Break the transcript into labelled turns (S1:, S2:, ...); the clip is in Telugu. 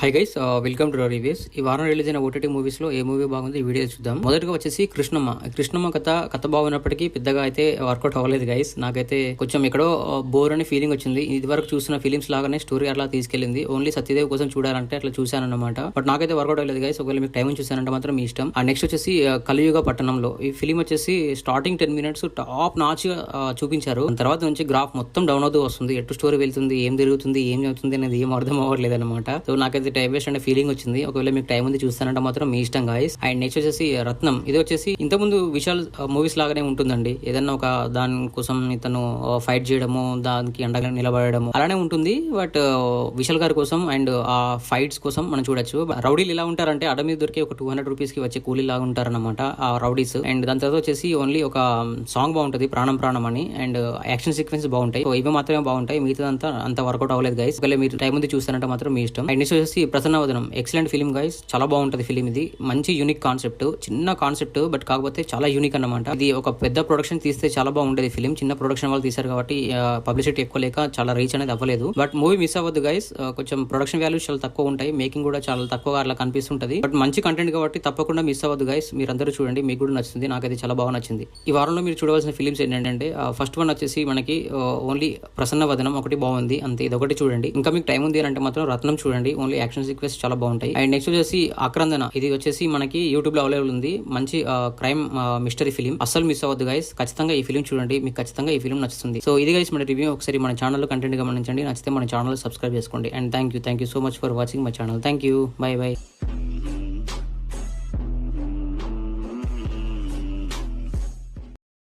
S1: Hi guys, welcome two reviews. ఈ వారం రిలీజ్ అయిన ఓటీటీ మూవీస్ లో ఏ మూవీ బాగుంది ఈ వీడియో చూద్దాం. మొదటగా వచ్చేసి కృష్ణమ్మ కథ బాగున్నప్పటికీ పెద్దగా అయితే వర్కౌట్ అవ్వలేదు గైస్. నాకైతే కొంచెం ఎక్కడో బోర్ అనే ఫీలింగ్ వచ్చింది. ఇది వరకు చూసిన ఫిలిమ్స్ లాగానే స్టోరీ అట్లా తీసుకెళ్లింది. ఓన్లీ సత్యదేవ్ కోసం చూడాలంటే అట్లా చూశాను అనమాట. బట్ నాకైతే వర్కౌట్ అవ్వలేదు గైస్. ఒకవేళ మీకు టైం చూసానంటే మాత్రం మీ ఇష్టం. ఆ నెక్స్ట్ వచ్చేసి కలియుగ పట్టణంలో ఈ ఫిలిం వచ్చేసి స్టార్టింగ్ 10 minutes టాప్ నాచ్ చూపించారు. తర్వాత నుంచి గ్రాఫ్ మొత్తం డౌన్ అవుతూ వస్తుంది. ఎటు స్టోరీ వెళ్తుంది, ఏం జరుగుతుంది, ఏం అవుతుంది అనేది ఏం అర్థం అవ్వట్లేదు అనమాట. సో నాకైతే టైం వేస్ట్ అనే ఫీలింగ్ వచ్చింది. ఒకవేళ మీకు టైం ఉంది చూస్తానంటే మాత్రం మీ ఇష్టం గాయస్. అండ్ నెక్స్ట్ వచ్చేసి రత్నం. ఇది వచ్చేసి ఇంతకుముందు విశాల్ మూవీస్ లాగానే ఉంటుందండి. ఏదన్నా ఒక దాని కోసం ఇతను ఫైట్ చేయడము, దానికి అండగా నిలబడము అలానే ఉంటుంది. బట్ విశాల్ గారి కోసం అండ్ ఆ ఫైట్స్ కోసం మనం చూడొచ్చు. రౌడీలు ఎలా ఉంటారంటే అడ మీద దొరికి ఒక 200 rupees కి వచ్చే కూలీ లాగా ఉంటారన్నమాట ఆ రౌడీస్. అండ్ దాని తర్వాత వచ్చేసి ఓన్లీ ఒక సాంగ్ బాగుంటది, ప్రాణం ప్రాణం అని. అండ్ యాక్షన్ సీక్వెన్స్ బాగుంటాయి. ఇవి మాత్రమే బాగుంటాయి, మిగతా అంత వర్కౌట్ అవ్వలేదు గైస్. ఒకవేళ మీరు టైం ఉంది చూస్తానంటే మాత్రం మీ ఇష్టం. అండ్ నెక్స్ట్ వచ్చేసి ప్రసన్నవదనం. ఎక్సలెంట్ ఫిలిం గైస్, చాలా బాగుంటది ఫిలిం. ఇది మంచి యూనిక్ కాన్సెప్ట్, చిన్న కాన్సెప్ట్ బట్ కాకపోతే చాలా యూనిక్ అన్నమాట. ఇది ఒక పెద్ద ప్రొడక్షన్ తీస్తే చాలా బాగుంటది ఫిలిం. చిన్న ప్రొడక్షన్ వాళ్ళు తీశారు కాబట్టి పబ్లిసిటీ ఎక్కువ లేక చాలా రీచ్ అనేది అవ్వలేదు. బట్ మూవీ మిస్ అవ్వద్దు గైస్. కొంచెం ప్రొడక్షన్ వాల్యూస్ చాలా తక్కువ ఉంటాయి, మేకింగ్ కూడా చాలా తక్కువగా అట్లా కనిపిస్తుంటది. బట్ మంచి కంటెంట్ కాబట్టి తప్పకుండా మిస్ అవ్వద్దు గైస్. మీరందరూ చూడండి, మీకు కూడా నచ్చుతుంది. నాకైతే చాలా బాగా నచ్చింది. ఈ వారంలో మీరు చూడవలసిన ఫిలిమ్స్ ఏంటంటే ఫస్ట్ వన్ వచ్చేసి మనకి ఓన్లీ ప్రసన్నవదనం ఒకటి బాగుంది అంతే. ఇది ఒకటి చూడండి. ఇంకా మీకు టైం ఉంది అంటే మాత్రం రత్నం చూడండి. ఓన్లీ యాక్షన్ సీక్వెన్స్ చాలా బాగుంటాయి. అండ్ నెక్స్ట్ వచ్చేసి ఆక్రందన. ఇది వచ్చేసి మనకి యూట్యూబ్ లో అవైలబుల్ ఉంది. మంచి క్రైమ్ మిస్టరీ ఫిలిం. అస్సలు మిస్ అవ్వద్దు గైస్. ఖచ్చితంగా ఈ ఫిలిం చూడండి, మీకు ఖచ్చితంగా ఈ ఫిలిం నచ్చుతుంది. సో ఇది గైస్ మన రివ్యూ. ఒకసారి మన ఛానల్ కంటెంట్ గమనించండి. నచ్చితే మన ఛానల్ సబ్స్క్రైబ్ చేసుకోండి. And thank you so much for watching my channel. Thank you. By by.